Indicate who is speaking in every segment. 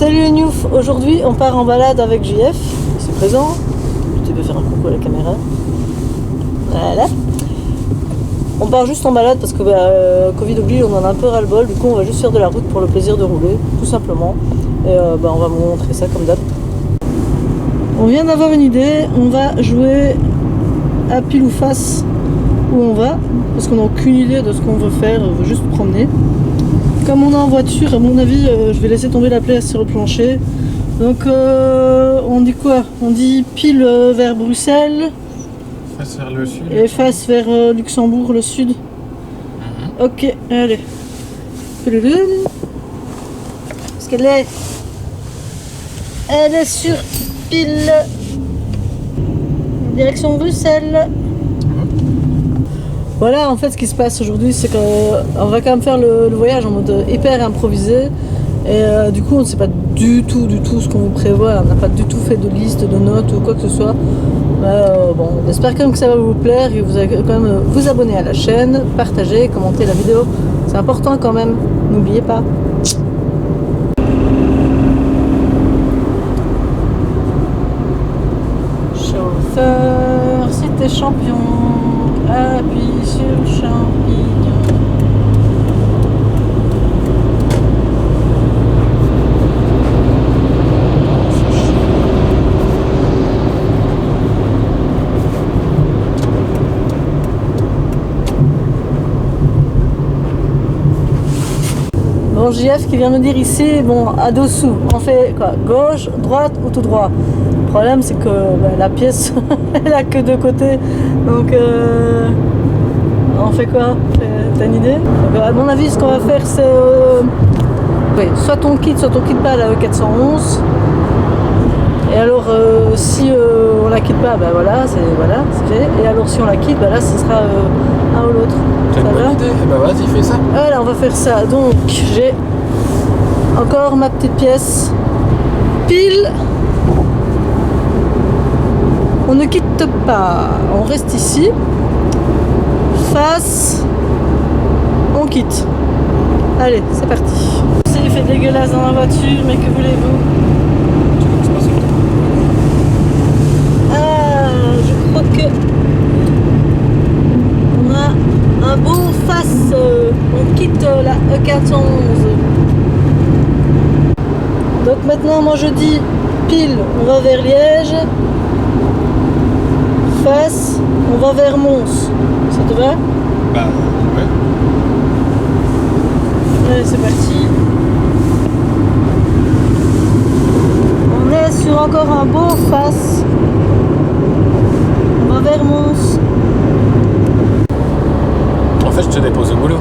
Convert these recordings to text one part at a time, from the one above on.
Speaker 1: Salut les Newf, aujourd'hui on part en balade avec JF, c'est présent, tu peux faire un coucou à la caméra, voilà. On part juste en balade parce que Covid oblige, on en a un peu ras le bol, du coup on va juste faire de la route pour le plaisir de rouler, tout simplement, et on va vous montrer ça comme d'hab. On vient d'avoir une idée, on va jouer à pile ou face où on va, parce qu'on n'a aucune idée de ce qu'on veut faire, on veut juste promener. Comme on est en voiture, à mon avis, je vais laisser tomber la place sur le plancher. Donc, on dit quoi? On dit pile vers Bruxelles.
Speaker 2: Face vers le sud.
Speaker 1: Et face vers Luxembourg, le sud. Ok, allez. Parce qu'elle est... Elle est sur pile. Direction Bruxelles. Voilà, en fait, ce qui se passe aujourd'hui, c'est qu'on va quand même faire le voyage en mode hyper improvisé. Et du coup, on ne sait pas du tout ce qu'on vous prévoit. On n'a pas du tout fait de liste, de notes ou quoi que ce soit. Bon, on espère quand même que ça va vous plaire. Et vous allez quand même vous abonner à la chaîne, partager, commenter la vidéo. C'est important quand même, n'oubliez pas. Chauffeur, si t'es champion. Appuie sur le champignon. Bon, JF qui vient me dire ici, bon, à dessous, on fait quoi? Gauche, droite ou tout droit? Le problème c'est que la pièce elle a que deux côtés, donc on fait quoi? T'as une idée? Donc, à mon avis, ce qu'on va faire c'est soit on quitte pas la E411. Et alors si on la quitte pas, voilà, c'est fait. Et alors si on la quitte, là ce sera un ou l'autre.
Speaker 2: C'est une bonne idée. Vas-y, fais ça.
Speaker 1: Voilà, on va faire ça. Donc j'ai encore ma petite pièce. Pile. On ne quitte pas, on reste ici. Face, on quitte. Allez, c'est parti. Il fait dégueulasse dans la voiture, mais que voulez-vous? Je crois que on a un beau face. On quitte la E411. Donc maintenant, moi je dis pile, on va vers Liège. Face, on va vers Mons. Ça te va?
Speaker 2: Ouais.
Speaker 1: Allez, c'est parti. On est sur encore un beau face. On va vers Mons.
Speaker 2: En fait, je te dépose au boulot.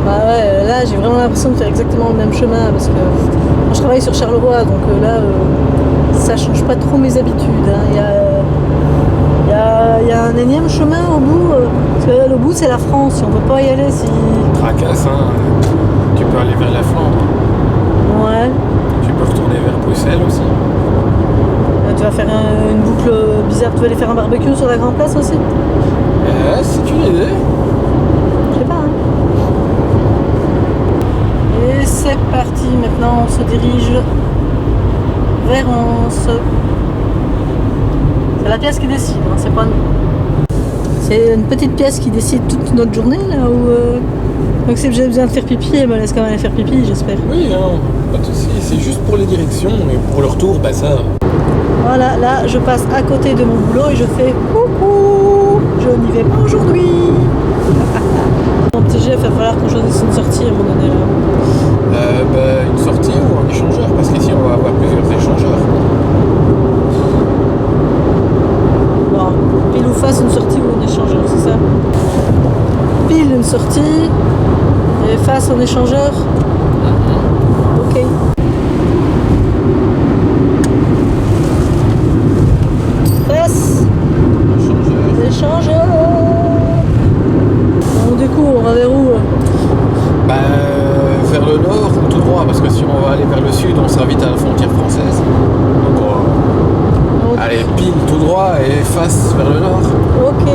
Speaker 1: Ouais, là j'ai vraiment l'impression de faire exactement le même chemin parce que moi je travaille sur Charleroi, donc là ça change pas trop mes habitudes. Hein. Il y a un énième chemin au bout, parce que le bout c'est la France, on peut pas y aller si...
Speaker 2: Tracasse, hein. Tu peux aller vers la Flandre.
Speaker 1: Ouais.
Speaker 2: Tu peux retourner vers Bruxelles aussi.
Speaker 1: Tu vas faire une boucle bizarre, tu vas aller faire un barbecue sur la Grande Place aussi?
Speaker 2: C'est une idée.
Speaker 1: Je sais pas, hein. Et c'est parti, maintenant on se dirige vers Mons. C'est la pièce qui décide, hein, c'est pas nous. C'est une petite pièce qui décide toute notre journée là où donc si j'ai besoin de faire pipi, elle me laisse quand même aller faire pipi, j'espère.
Speaker 2: Oui, non, pas de soucis, c'est juste pour les directions et pour le retour, ça.
Speaker 1: Voilà, là je passe à côté de mon boulot et je fais coucou, je n'y vais pas aujourd'hui. Mon petit Jeff, il va falloir qu'on choisisse une sortie à un moment donné là.
Speaker 2: Une sortie ou un échangeur, parce qu'ici on va avoir plusieurs échangeurs.
Speaker 1: Bon, pile ou face une sortie ou un échangeur, c'est ça? Pile une sortie et face un échangeur. Ok. Face échangeur. Bon, du coup on va vers où?
Speaker 2: Vers le nord ou tout droit, parce que si on va aller vers le sud, on sera vite à la frontière française. Donc allez, pile tout droit et face vers le nord.
Speaker 1: Ok.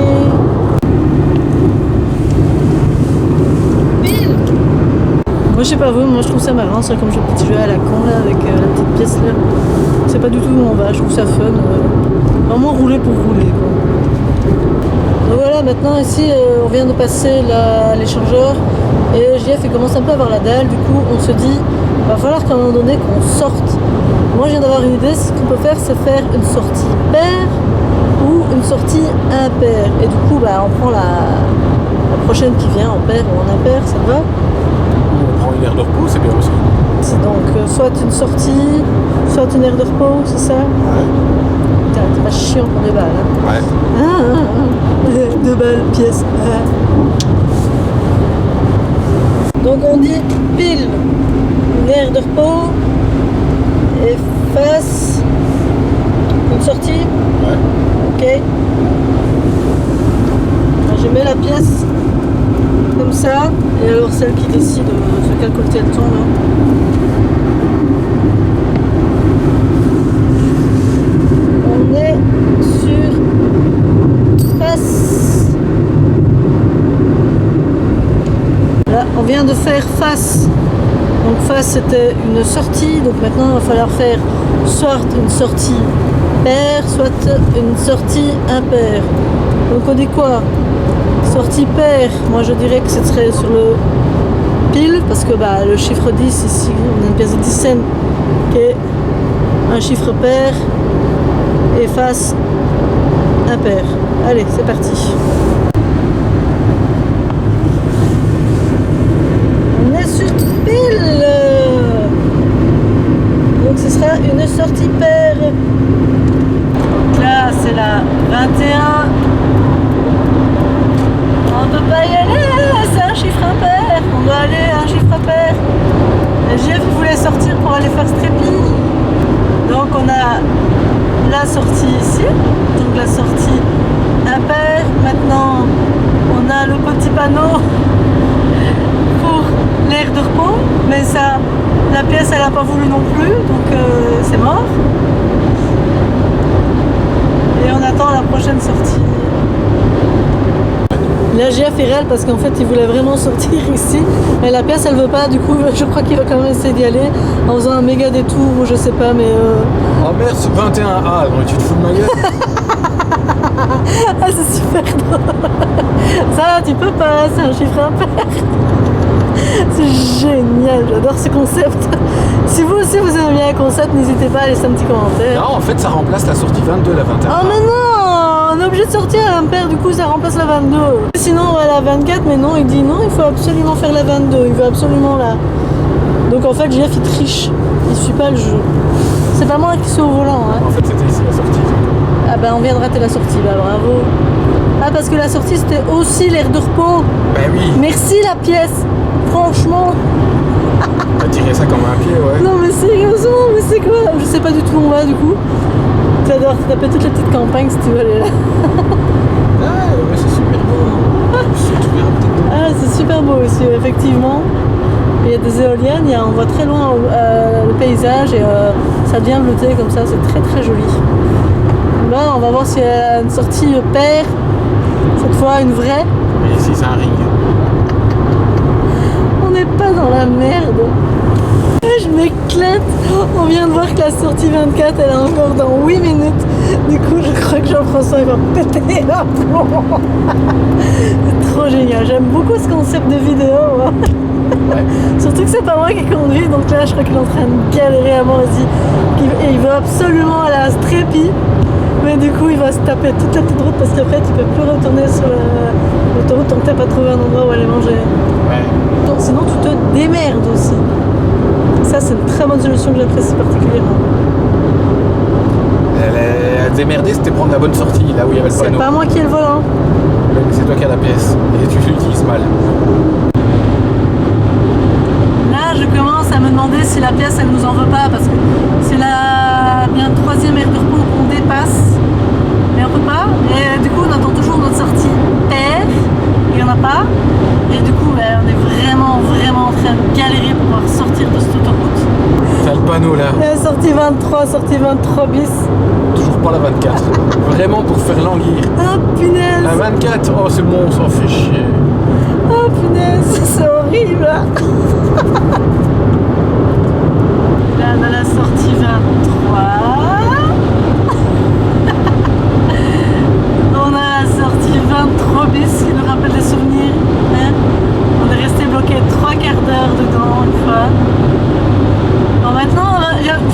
Speaker 1: Pile. Moi je sais pas vous, moi je trouve ça marrant, ça comme je petit jeu à la con là avec la petite pièce là. C'est pas du tout où on va, je trouve ça fun. Vraiment rouler pour rouler quoi. Donc voilà, maintenant ici on vient de passer l'échangeur et JF il commence un peu à avoir la dalle, du coup on se dit va falloir qu'à un moment donné qu'on sorte. Moi je viens d'avoir une idée, ce qu'on peut faire c'est faire une sortie paire ou une sortie impaire. Et du coup bah, on prend la prochaine qui vient en paire ou en impaire, ça va.
Speaker 2: On prend une aire de repos, c'est bien aussi.
Speaker 1: C'est donc soit une sortie, soit une aire de repos, c'est ça?
Speaker 2: Ouais.
Speaker 1: Putain, t'es pas chiant pour 2 balles. Hein.
Speaker 2: Ouais.
Speaker 1: 2 balles pièce. Donc on dit pile une aire de repos et face une sortie.
Speaker 2: Ouais.
Speaker 1: Ok. Alors, je mets la pièce comme ça et alors celle qui décide sur quel côté elle tombe. On est sur face. Là, on vient de faire face. Donc face c'était une sortie, donc maintenant il va falloir faire soit une sortie paire, soit une sortie impaire. Donc on dit quoi? Sortie paire, moi je dirais que ce serait sur le pile, parce que bah, le chiffre 10 ici, on a une pièce de 10 cents qui est un chiffre pair et face impair. Allez, c'est parti. On est sur pile. Donc ce sera une sortie paire. Donc là c'est la 21. On ne peut pas y aller, c'est un chiffre impair. On doit aller à un chiffre pair. JF voulait sortir pour aller faire Strépy. Donc on a la sortie ici, donc la sortie impair. Maintenant on a le petit panneau pour l'aire de repos, mais ça, la pièce elle n'a pas voulu non plus, donc c'est mort. Et on attend la prochaine sortie. La GF est réelle parce qu'en fait il voulait vraiment sortir ici, mais la pièce elle veut pas, du coup je crois qu'il va quand même essayer d'y aller en faisant un méga détour ou je sais pas, mais
Speaker 2: Oh merde, c'est 21A, donc tu te fous de ma gueule.
Speaker 1: Ah c'est super drôle. Ça tu peux pas, c'est un chiffre impair. C'est génial, j'adore ce concept. Si vous aussi vous aimez bien le concept, n'hésitez pas à laisser un petit commentaire.
Speaker 2: Non, en fait ça remplace la sortie 22, la 21.
Speaker 1: Oh mais non, on est obligé de sortir à l'impair, du coup ça remplace la 22. Sinon on va à la 24, mais non, il dit non, il faut absolument faire la 22, il veut absolument la... Donc en fait JF il triche, il suit pas le jeu. C'est pas moi qui suis au volant. Hein.
Speaker 2: En fait c'était ici la sortie.
Speaker 1: Ah bah on vient de rater la sortie, bah bravo. Ah parce que la sortie c'était aussi l'aire de repos.
Speaker 2: Ben oui.
Speaker 1: Merci la pièce, franchement.
Speaker 2: T'as tiré ça comme un pied, ouais.
Speaker 1: Non mais sérieusement, mais c'est quoi? Je sais pas du tout où on va du coup. Tu vas devoir te taper toutes les petites campagnes si tu veux aller là.
Speaker 2: Ah ouais, c'est super beau.
Speaker 1: Ah c'est super beau aussi, effectivement. Il y a des éoliennes, on voit très loin le paysage et ça devient bleuté comme ça, c'est très très joli. Là on va voir s'il y a une sortie paire, cette fois une vraie.
Speaker 2: Et ici c'est un ring.
Speaker 1: On n'est pas dans la merde. Je m'éclate. On vient de voir que la sortie 24 elle est encore dans 8 minutes. Du coup je crois que Jean-François il va péter un plomb. C'est trop génial. J'aime beaucoup ce concept de vidéo. Hein.
Speaker 2: Ouais.
Speaker 1: Surtout que c'est pas moi qui conduis, donc là je crois qu'il est en train de galérer à mort aussi. Et il veut absolument aller à Strépy, mais du coup il va se taper toute la petite route parce qu'après tu peux plus retourner sur l'autoroute tant que t'as pas trouvé un endroit où aller manger.
Speaker 2: Ouais.
Speaker 1: Donc, sinon tu te démerdes aussi. Ça c'est une très bonne solution que j'apprécie particulièrement.
Speaker 2: Elle démerdée, c'était prendre la bonne sortie, là où il y avait le
Speaker 1: C'est
Speaker 2: panneau.
Speaker 1: pas moi qui ai le volant.
Speaker 2: C'est toi qui as la pièce, et tu l'utilises mal.
Speaker 1: Là, je commence à me demander si la pièce, elle nous en veut pas, parce que c'est la bien 3e aire de repos qu'on dépasse, mais on peut pas. Et du coup, on attend toujours notre sortie paire, il y en a pas. Et du coup, on est vraiment en train de galérer pour pouvoir sortir de cette autoroute.
Speaker 2: T'as le panneau là,
Speaker 1: La sortie 23, sortie 23 bis.
Speaker 2: toujours pas la 24. Vraiment pour faire languir.
Speaker 1: Ah punaise!
Speaker 2: La 24, oh c'est bon, on s'en fait chier.
Speaker 1: Oh punaise, c'est horrible! Là, on a la sortie 23.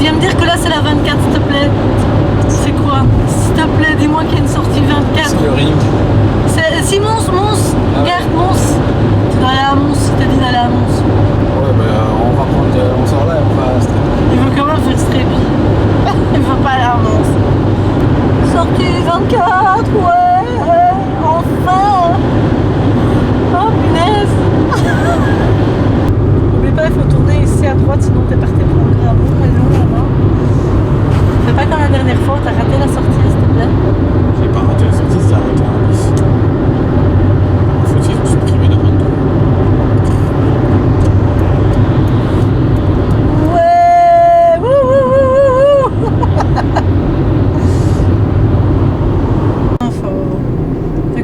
Speaker 1: viens me dire que là c'est la 24, s'il te plaît. C'est quoi? S'il te plaît, dis-moi qu'il y a une sortie 24.
Speaker 2: C'est le ring.
Speaker 1: Si Mons, regarde Mons. Tu dois aller à Mons, il t'a dit d'aller à Mons.
Speaker 2: Ouais, on sort là et on va à Strépy.
Speaker 1: Il veut quand même faire Strépy. Il veut pas aller à Mons. Sortie 24, ouais, enfin. Oh punaise. N'oublie pas, il faut tourner ici à droite, sinon t'es parti pour un grand et long là-bas. Fais pas comme la dernière fois, t'as raté la sortie, s'il te plaît.
Speaker 2: J'ai pas raté la sortie, c'est arrêté un bis. Faut qu'ils ont supprimé notre tour.
Speaker 1: Ouais, wouh.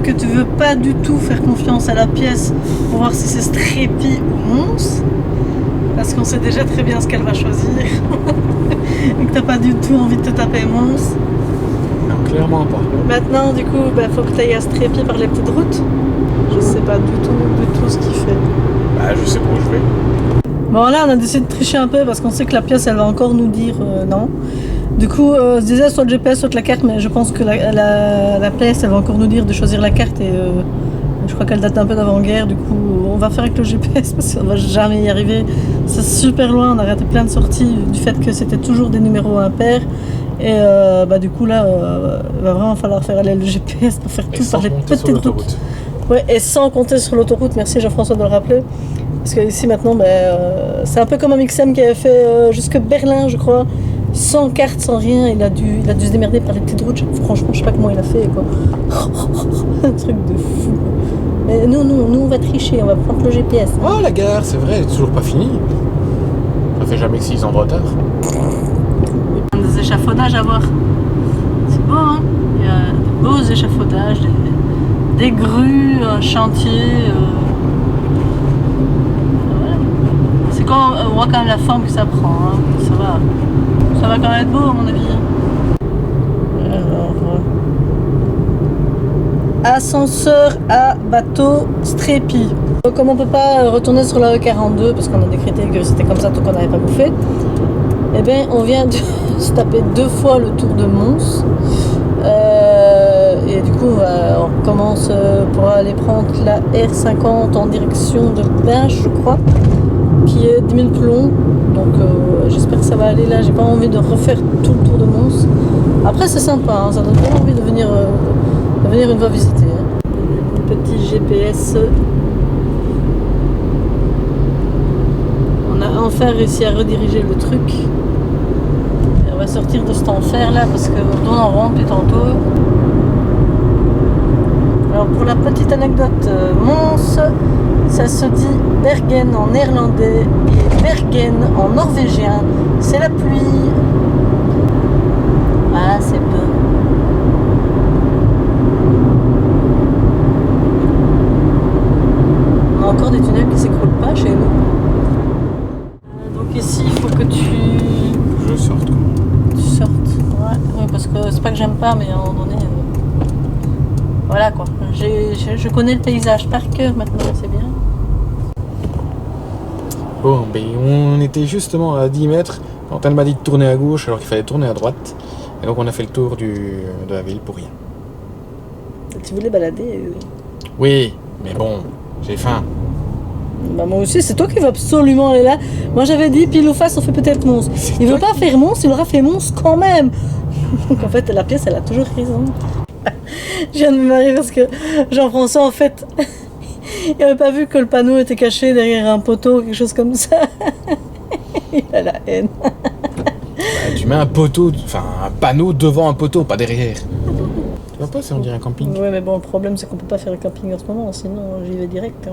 Speaker 1: Que tu veux pas du tout faire confiance à la pièce pour voir si c'est Strépy ou Mons, parce qu'on sait déjà très bien ce qu'elle va choisir. Et que t'as pas du tout envie de te taper Mons.
Speaker 2: Non, clairement pas.
Speaker 1: Maintenant, du coup, faut que tu ailles à Strépy par les petites routes. Je sais pas du tout ce qu'il fait.
Speaker 2: Bah, je sais pas où je vais.
Speaker 1: Bon, là, on a décidé de tricher un peu parce qu'on sait que la pièce, elle va encore nous dire non. Du coup, on se disait soit le GPS, soit la carte, mais je pense que la pièce, elle va encore nous dire de choisir la carte et je crois qu'elle date un peu d'avant-guerre. Du coup, on va faire avec le GPS parce qu'on va jamais y arriver. C'est super loin, on a raté plein de sorties du fait que c'était toujours des numéros impairs. Et du coup, là, il va vraiment falloir faire aller le GPS pour faire tout par les petites routes. Ouais, et sans compter sur l'autoroute, merci Jean-François de le rappeler. Parce que ici maintenant, c'est un peu comme un Mixem qui avait fait jusque Berlin, je crois. Sans carte, sans rien, il a dû se démerder par les petites routes. Franchement, je sais pas comment il a fait, quoi. Un truc de fou. Mais nous, on va tricher, on va prendre le GPS.
Speaker 2: Oh, la gare, c'est vrai, elle est toujours pas finie. Ça fait jamais que 6 ans de retard.
Speaker 1: Il y a des échafaudages à voir. C'est beau, hein. Il y a des beaux échafaudages, des grues, un chantier. Voilà. C'est quand on voit quand même la forme que ça prend, hein. Ça va quand même être beau à mon avis. Alors, ascenseur à bateau Strépy. Comme on peut pas retourner sur la E42 parce qu'on a décrété que c'était comme ça tant qu'on n'avait pas bouffé, eh bien on vient de se taper 2 fois le tour de Mons. Et du coup on commence pour aller prendre la R50 en direction de Binche, je crois, qui est 10 minutes plus long. Donc j'espère que ça va aller là. J'ai pas envie de refaire tout le tour de Mons. Après c'est sympa, hein, ça donne vraiment envie de venir une fois visiter. Hein. Petit GPS. On a enfin réussi à rediriger le truc. Et on va sortir de cet enfer là parce qu'on tourne en rond depuis tantôt. Alors pour la petite anecdote, Mons, ça se dit Bergen en néerlandais et Bergen en norvégien. C'est la pluie. Ah, c'est peu. On a encore des tunnels qui s'écroulent pas chez nous. Donc ici, il faut que
Speaker 2: Je sorte quoi.
Speaker 1: tu sortes. Ouais, parce que c'est pas que j'aime pas, mais à un moment donné. Voilà quoi. Je connais le paysage par cœur maintenant, c'est bien.
Speaker 2: Bon, on était justement à 10 mètres quand elle m'a dit de tourner à gauche alors qu'il fallait tourner à droite. Et donc on a fait le tour de la ville pour rien.
Speaker 1: Tu voulais balader
Speaker 2: Oui, mais bon, j'ai faim.
Speaker 1: Bah moi aussi, c'est toi qui veux absolument aller là. Moi j'avais dit pile ou face, on fait peut-être Mons. Il veut pas faire Mons, il aura fait Mons quand même. Donc en fait, la pièce, elle a toujours raison. Je viens de me marier parce que Jean-François, en fait, il avait pas vu que le panneau était caché derrière un poteau, quelque chose comme ça. Il a la haine.
Speaker 2: Bah, tu mets un panneau devant un poteau, pas derrière. Tu vois pas si on dirait un camping?
Speaker 1: Ouais, mais bon, le problème c'est qu'on peut pas faire le camping en ce moment, sinon j'y vais direct.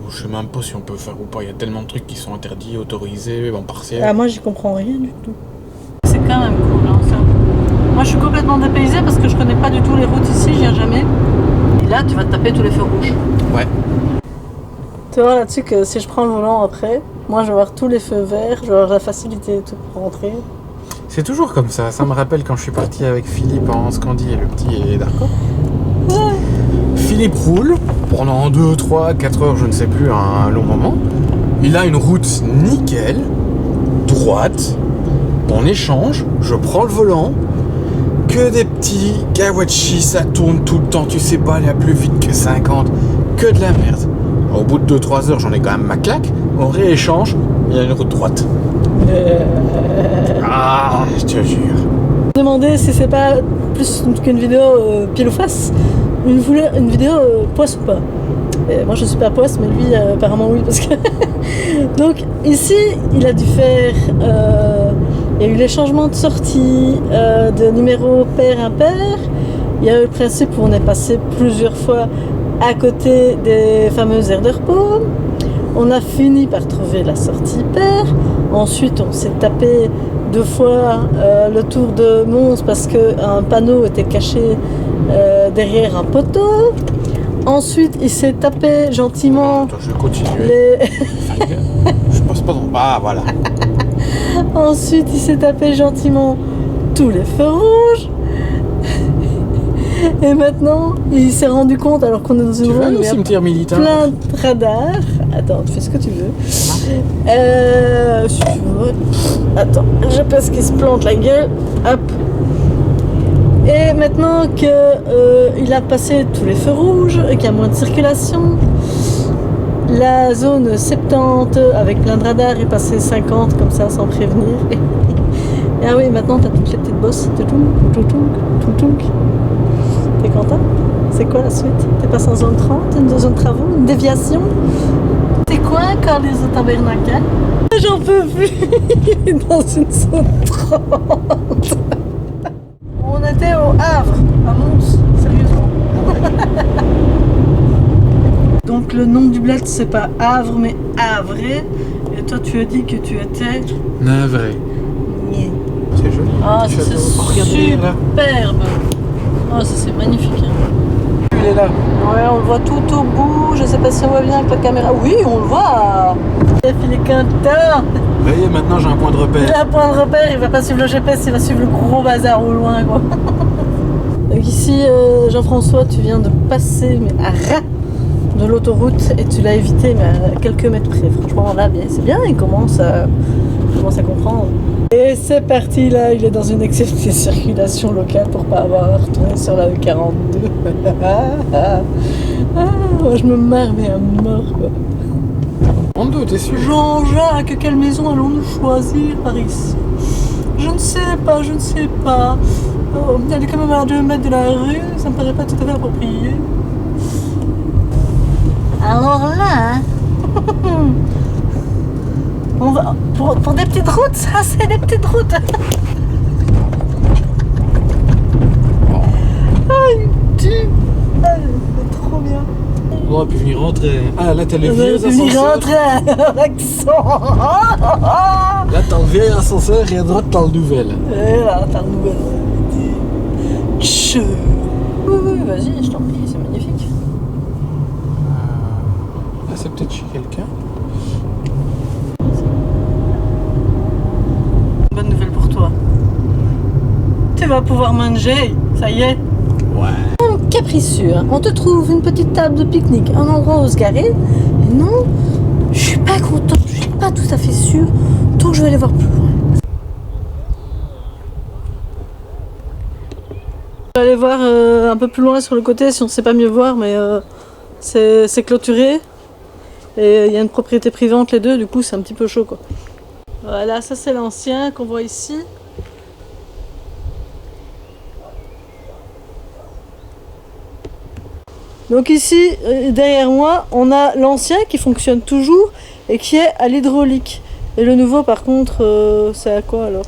Speaker 2: Je sais même pas si on peut faire ou pas, il y a tellement de trucs qui sont interdits, autorisés, en partiel.
Speaker 1: Ah, moi j'y comprends rien du tout. C'est quand même cool, hein, ça. Moi je suis complètement dépaysée parce que je connais pas du tout les routes ici, j'y viens jamais. Et là tu vas te taper tous les feux rouges.
Speaker 2: Ouais.
Speaker 1: Tu vois là-dessus que si je prends le volant après, moi je vais avoir tous les feux verts, je vais avoir la facilité et tout pour rentrer.
Speaker 2: C'est toujours comme ça me rappelle quand je suis parti avec Philippe en Scandie et le petit est d'accord.
Speaker 1: Ouais.
Speaker 2: Philippe roule pendant 2, 3, 4 heures, je ne sais plus, un long moment. Il a une route nickel, droite, on échange, je prends le volant, que des petits Kawachi, ça tourne tout le temps, tu sais pas aller plus vite que 50, que de la merde. Au bout de 2-3 heures, j'en ai quand même ma claque, on rééchange, il y a une route droite. Ah, je te jure.
Speaker 1: Demander si c'est pas plus qu'une vidéo pile ou face, une vidéo poisse ou pas. Et moi je suis pas poisse, mais lui apparemment oui, parce que donc ici il a dû faire il y a eu les changements de sortie de numéro pair-impair. Il y a eu le principe où on est passé plusieurs fois à côté des fameuses aires de repos. On a fini par trouver la sortie pair. Ensuite on s'est tapé 2 fois le tour de Mons parce qu'un panneau était caché derrière un poteau. Ensuite, il s'est tapé gentiment.
Speaker 2: Attends, je vais continuer. Je passe pas dans. Ah, voilà.
Speaker 1: Ensuite, il s'est tapé gentiment tous les feux rouges. Et maintenant, il s'est rendu compte, alors qu'on est dans une
Speaker 2: Tu vas
Speaker 1: zone
Speaker 2: au
Speaker 1: où il y a
Speaker 2: cimetière militaire?
Speaker 1: plein de radars. Attends, tu fais ce que tu veux. Si tu veux. Attends, je pense qu'il se plante la gueule. Hop. Et maintenant qu'il a passé tous les feux rouges et qu'il y a moins de circulation, la zone 70 avec plein de radars est passée 50 comme ça sans prévenir. Et ah oui, maintenant t'as toutes les petites bosses. T'es content? C'est quoi la suite? T'es passé en zone 30, une zone de travaux, une déviation? C'est quoi quand les tabernacles? J'en peux plus. Dans une zone 30. On était au Havre, à Mons, sérieusement. Donc le nom du bled c'est pas Havre mais Havre. Et toi tu as dit que tu étais...
Speaker 2: Navré.
Speaker 1: Niais.
Speaker 2: C'est joli.
Speaker 1: Ah ça c'est superbe. Ah ça c'est magnifique. Hein.
Speaker 2: Il est là.
Speaker 1: Ouais on le voit tout au bout. Je sais pas si on voit bien avec la caméra. Oui on le voit. Il est content.
Speaker 2: Voyez, maintenant j'ai un point de repère.
Speaker 1: Il a un point de repère, il va pas suivre le GPS, il va suivre le gros bazar au loin quoi. Donc ici Jean-François, tu viens de passer mais à ras de l'autoroute et tu l'as évité mais à quelques mètres près. Franchement là bien, c'est bien, il commence à comprendre. Et c'est parti là, il est dans une excessive circulation locale pour pas avoir à retourner sur la E42. Moi je me marre mais à mort quoi.
Speaker 2: En deux, t'es sûr?
Speaker 1: Jean-Jacques, quelle maison allons-nous choisir par ici? Je ne sais pas. Oh, elle est quand même à 2 mètres de la rue, ça me paraît pas tout à fait approprié. Alors là, on va pour des petites routes, ça c'est des petites routes. C'est trop bien.
Speaker 2: On aurait pu venir rentrer. Ah, là t'as le
Speaker 1: On
Speaker 2: vieux
Speaker 1: aurait pu venir
Speaker 2: ascenseur.
Speaker 1: rentrer à accent.
Speaker 2: Là t'as le vieil ascenseur et à droite t'as le nouvel.
Speaker 1: Et là, t'as le nouvel. Tchou. Oui, vas-y, je t'en prie, c'est magnifique.
Speaker 2: Là c'est peut-être chez quelqu'un.
Speaker 1: Bonne nouvelle pour toi. Tu vas pouvoir manger, ça y est.
Speaker 2: Ouais.
Speaker 1: Capricieux, on te trouve une petite table de pique-nique, un endroit où se garer. Et non, je suis pas content, je suis pas tout à fait sûr. Donc je vais aller voir plus loin. Je vais aller voir un peu plus loin sur le côté si on sait pas mieux voir, mais c'est clôturé. Et il y a une propriété privée entre les deux, du coup c'est un petit peu chaud quoi. Voilà, ça c'est l'ancien qu'on voit ici. Donc ici, derrière moi, on a l'ancien qui fonctionne toujours et qui est à l'hydraulique. Et le nouveau par contre, c'est à quoi alors?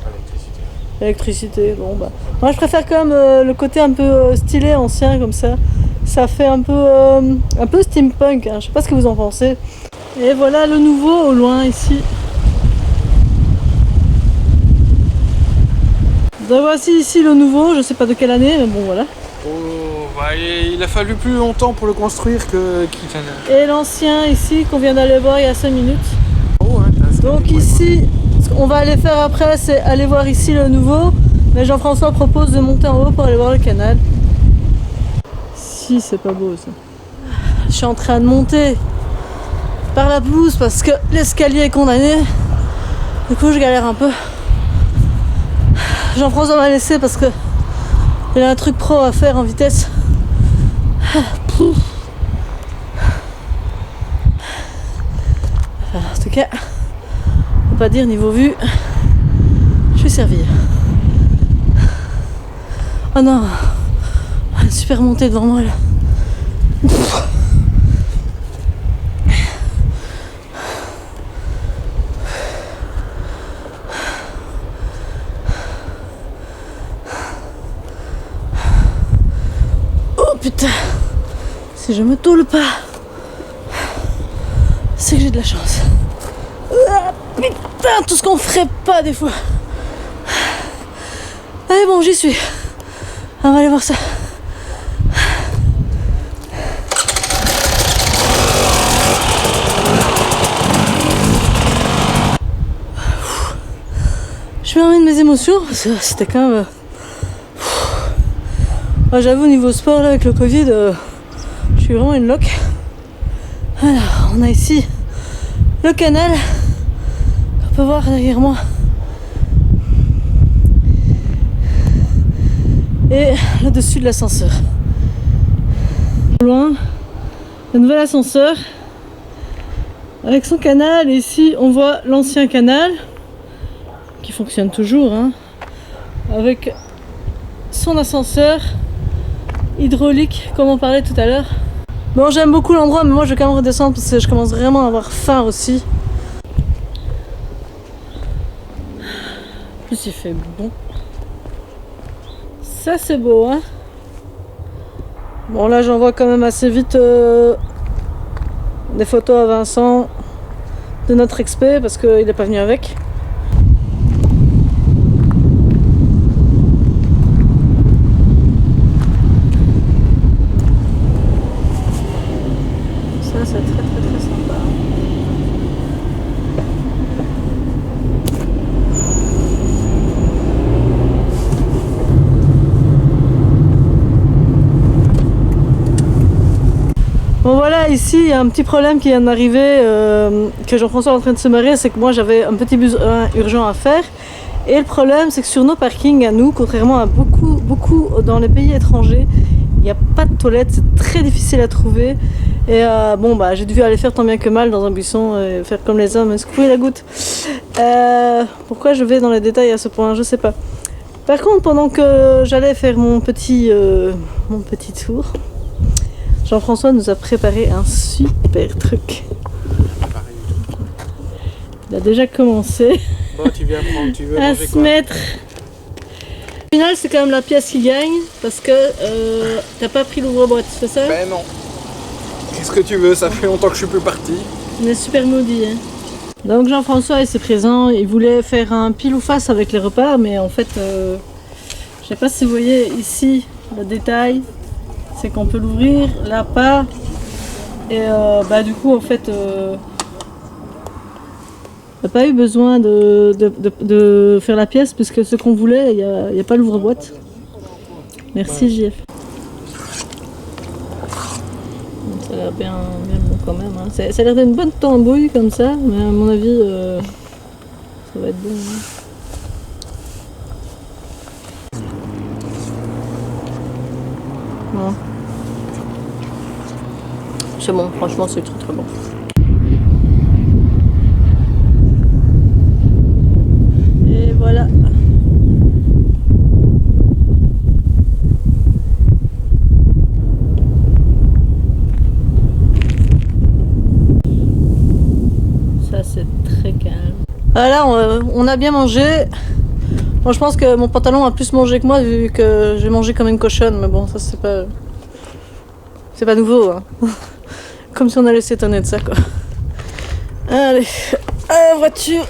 Speaker 1: Électricité. Bon bah. Moi je préfère quand même le côté un peu stylé, ancien comme ça. Ça fait un peu steampunk, hein. Je sais pas ce que vous en pensez. Et voilà le nouveau au loin ici. Donc voici ici le nouveau, je sais pas de quelle année, mais bon voilà.
Speaker 2: Oh, bah, il a fallu plus longtemps pour le construire que Kitana.
Speaker 1: Et l'ancien ici qu'on vient d'aller voir il y a 5 minutes.
Speaker 2: Oh, ouais,
Speaker 1: Donc ici, ce qu'on va aller faire après, c'est aller voir ici le nouveau. Mais Jean-François propose de monter en haut pour aller voir le canal. Si, c'est pas beau ça. Je suis en train de monter par la pelouse parce que l'escalier est condamné. Du coup, je galère un peu. Jean-François m'a laissé parce que il a un truc pro à faire en vitesse. Enfin, en tout cas, on peut pas dire niveau vue, je suis servie. Oh non, une super montée devant moi là. Oh putain, si je me toule pas, c'est que j'ai de la chance. Ah, putain, tout ce qu'on ferait pas des fois. Allez bon, j'y suis. On va aller voir ça. Je vais remettre mes émotions parce que c'était quand même. Moi, j'avoue, niveau sport là, avec le Covid, je suis vraiment une loque. Alors, on a ici le canal qu'on peut voir derrière moi. Et le dessus de l'ascenseur. Loin, le nouvel ascenseur avec son canal. Et ici, on voit l'ancien canal qui fonctionne toujours, hein, avec son ascenseur hydraulique, comme on parlait tout à l'heure. Bon, j'aime beaucoup l'endroit, mais moi je vais quand même redescendre parce que je commence vraiment à avoir faim aussi. En plus, il fait bon. Ça c'est beau, hein. Bon là j'envoie quand même assez vite des photos à Vincent de notre expé parce qu'il n'est pas venu avec. Ça c'est très sympa. Bon voilà, ici il y a un petit problème qui vient d'arriver, que Jean-François est en train de se marrer, c'est que moi j'avais un petit besoin urgent à faire. Et le problème c'est que sur nos parkings à nous, contrairement à beaucoup dans les pays étrangers, il n'y a pas de toilettes, c'est très difficile à trouver. Et bon bah j'ai dû aller faire tant bien que mal dans un buisson et faire comme les hommes, secouer la goutte. Pourquoi je vais dans les détails à ce point, je sais pas. Par contre, pendant que j'allais faire mon petit tour, Jean-François nous a préparé un super truc. Il a déjà commencé
Speaker 2: Bon, tu viens prendre, tu veux
Speaker 1: à
Speaker 2: manger
Speaker 1: se
Speaker 2: quoi?
Speaker 1: mettre. Au final, c'est quand même la pièce qui gagne parce que t'as pas pris l'ouvre-boîte, c'est ça?
Speaker 2: Ben non. Qu'est-ce que tu veux? Ça fait longtemps que je suis plus parti.
Speaker 1: On est super maudits. Hein. Donc Jean-François ici présent, il voulait faire un pile ou face avec les repas, mais en fait, je sais pas si vous voyez ici le détail. C'est qu'on peut l'ouvrir, là pas. Et bah du coup en fait on n'a pas eu besoin de faire la pièce puisque ce qu'on voulait, il n'y a pas l'ouvre-boîte. Merci JF. Ça a l'air bien bon quand même. Hein. Ça a l'air d'une bonne tambouille comme ça, mais à mon avis ça va être bon. Hein. Bon. C'est bon, franchement c'est très bon. Et voilà. Ça c'est très calme. Voilà, on a bien mangé. Moi je pense que mon pantalon a plus mangé que moi vu que j'ai mangé comme une cochonne, mais bon ça c'est pas nouveau. Hein. Comme si on allait s'étonner de ça quoi. Allez, voiture.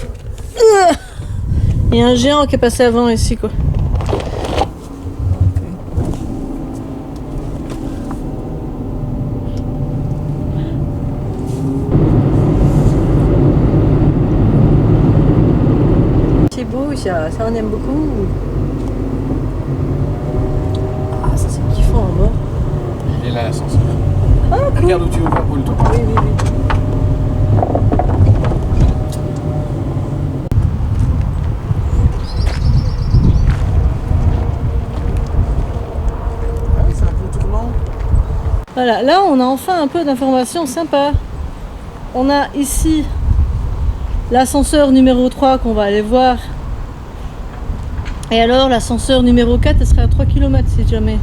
Speaker 1: Il y a un géant qui est passé avant ici quoi. C'est beau ça on aime beaucoup. Ah ça c'est kiffant en bas.
Speaker 2: Il est là l'ascenseur.
Speaker 1: Ah cool.
Speaker 2: Regarde où tu vas, roule-toi.
Speaker 1: Oui. Voilà, là on a enfin un peu d'informations sympas. On a ici l'ascenseur numéro 3 qu'on va aller voir. Et alors l'ascenseur numéro 4, elle serait à 3 km si jamais.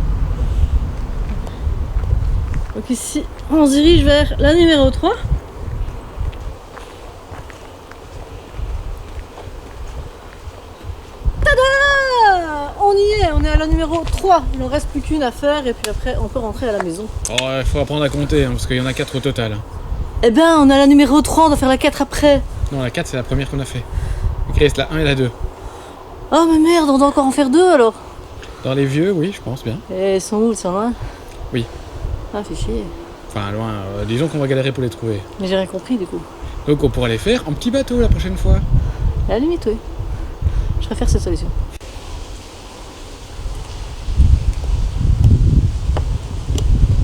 Speaker 1: Donc ici, on se dirige vers la numéro 3. Tada! On y est, on est à la numéro 3. Il n'en reste plus qu'une à faire et puis après on peut rentrer à la maison.
Speaker 2: Oh, il faut apprendre à compter parce qu'il y en a 4 au total.
Speaker 1: Eh ben, on a la numéro 3, on doit faire la 4 après.
Speaker 2: Non, la 4 c'est la première qu'on a fait. Il reste la 1 et la 2.
Speaker 1: Oh mais merde, on doit encore en faire 2 alors.
Speaker 2: Dans les vieux, oui, je pense bien.
Speaker 1: Et ils sont où, ils sont loin?
Speaker 2: Oui.
Speaker 1: Ah, fait chier.
Speaker 2: Enfin, loin, disons qu'on va galérer pour les trouver.
Speaker 1: Mais j'ai rien compris du coup.
Speaker 2: Donc on pourra les faire en petit bateau la prochaine fois.
Speaker 1: À la limite, oui. Je préfère cette solution.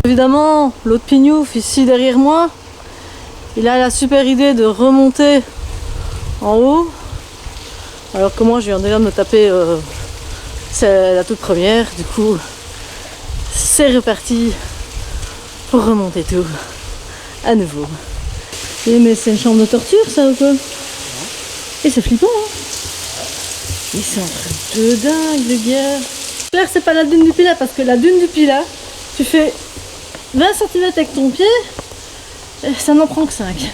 Speaker 1: Évidemment, l'autre pignouf ici derrière moi, il a la super idée de remonter en haut. Alors que moi je viens déjà de me taper c'est la toute première, du coup c'est reparti pour remonter tout à nouveau. Et mais c'est une chambre de torture ça ou quoi? Et c'est flippant hein. Mais c'est un truc de dingue les gars. Claire c'est pas la dune du Pilat parce que la dune du Pilat, tu fais 20 cm avec ton pied, ça n'en prend que 5.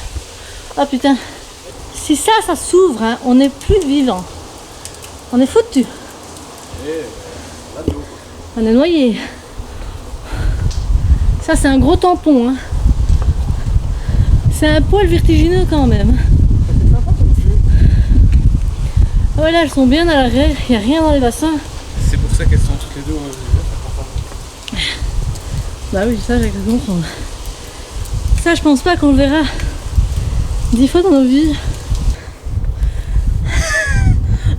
Speaker 1: Ah putain. Si ça s'ouvre, hein, on n'est plus vivant. On est foutu. On est noyé. Ça c'est un gros tampon. Hein. C'est un poil vertigineux quand même. Voilà, elles sont bien à l'arrière, il n'y a rien dans les bassins.
Speaker 2: C'est pour ça qu'elles sont toutes les deux.
Speaker 1: Bah oui, ça j'ai cru comprendre. Ça je pense pas qu'on le verra 10 fois dans nos vies.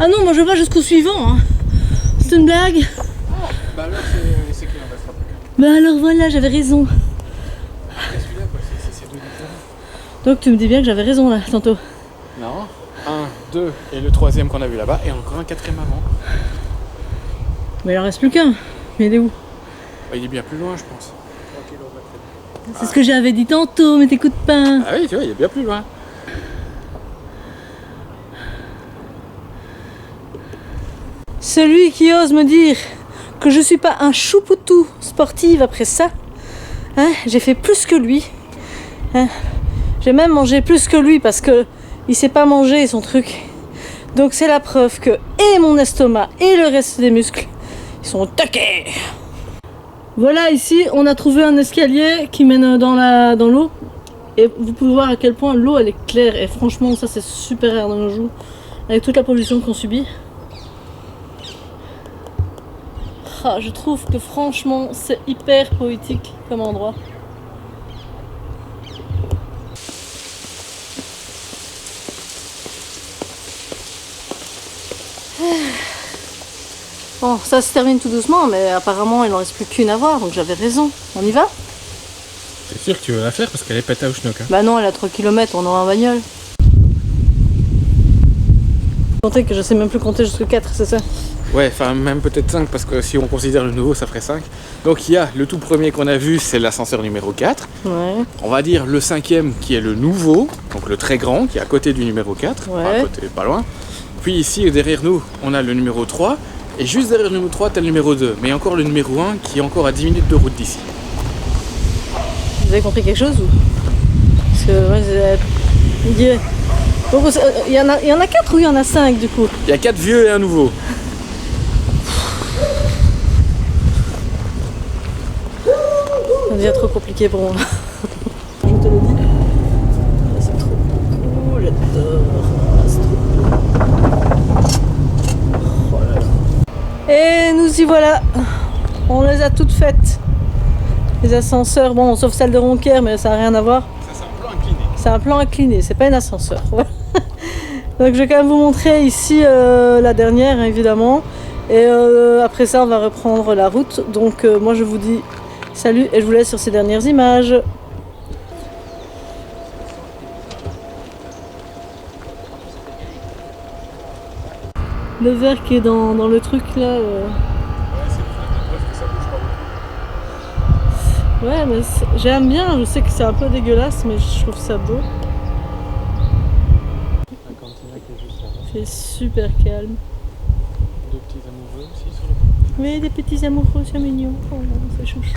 Speaker 1: Ah non, moi je vais jusqu'au suivant. Hein. C'est une blague.
Speaker 2: Bah alors c'est clair, on va se rappeler.
Speaker 1: Bah alors voilà, j'avais raison.
Speaker 2: Celui-là quoi, c'est deux différents.
Speaker 1: Donc tu me dis bien que j'avais raison là, tantôt.
Speaker 2: Non, 1, 2 et le troisième qu'on a vu là-bas et encore un quatrième avant.
Speaker 1: Mais il en reste plus qu'un. Mais il est où?
Speaker 2: Bah, il est bien plus loin je pense.
Speaker 1: C'est ce que j'avais dit tantôt, mais t'écoutes pas.
Speaker 2: Ah oui, tu vois, il est bien plus loin.
Speaker 1: Celui qui ose me dire que je suis pas un choupoutou sportive après ça, hein, j'ai fait plus que lui. Hein. J'ai même mangé plus que lui parce que il sait pas manger son truc. Donc c'est la preuve que et mon estomac et le reste des muscles, ils sont toqués. Voilà, ici on a trouvé un escalier qui mène dans l'eau. Et vous pouvez voir à quel point l'eau elle est claire. Et franchement ça c'est super rare dans nos jours. Avec toute la pollution qu'on subit. Ah, je trouve que franchement c'est hyper poétique comme endroit. Bon, ça se termine tout doucement, mais apparemment il n'en reste plus qu'une à voir, donc j'avais raison. On y va?
Speaker 2: C'est sûr que tu veux la faire parce qu'elle est pétée au schnock. Hein.
Speaker 1: Bah non, elle a 3 km, on aura un bagnole. Comptez que je sais même plus compter jusqu'à 4, c'est ça?
Speaker 2: Ouais, enfin même peut-être 5 parce que si on considère le nouveau ça ferait 5. Donc il y a le tout premier qu'on a vu, c'est l'ascenseur numéro 4.
Speaker 1: Ouais.
Speaker 2: On va dire le cinquième qui est le nouveau, donc le très grand qui est à côté du numéro 4,
Speaker 1: Ouais.
Speaker 2: enfin, à côté, pas loin. Puis ici derrière nous on a le numéro 3 et juste derrière le numéro 3 t'as le numéro 2. Mais encore le numéro 1 qui est encore à 10 minutes de route d'ici.
Speaker 1: Vous avez compris quelque chose ou? Parce que moi j'ai... Donc, il y en a 4 ou il y en a 5 du coup?
Speaker 2: Il y a 4 vieux et un nouveau.
Speaker 1: Ça devient trop compliqué pour moi. Je te le dis. C'est trop cool, j'adore. C'est trop cool. Oh là là. Et nous y voilà. On les a toutes faites. Les ascenseurs, bon, sauf celle de Ronquière, mais ça n'a rien à voir.
Speaker 2: Ça c'est un plan incliné.
Speaker 1: C'est un plan incliné, c'est pas un ascenseur. Voilà. Donc je vais quand même vous montrer ici la dernière, hein, évidemment. Et après ça, on va reprendre la route. Donc moi, je vous dis salut et je vous laisse sur ces dernières images. Le verre qui est dans le truc là. Ouais, mais j'aime bien, je sais que c'est un peu dégueulasse, mais je trouve ça beau.
Speaker 2: La cantina qui est juste là.
Speaker 1: C'est super calme.
Speaker 2: Deux petits amoureux aussi sur le pont.
Speaker 1: Oui, des petits amoureux, c'est mignon. Oh, c'est chouchou.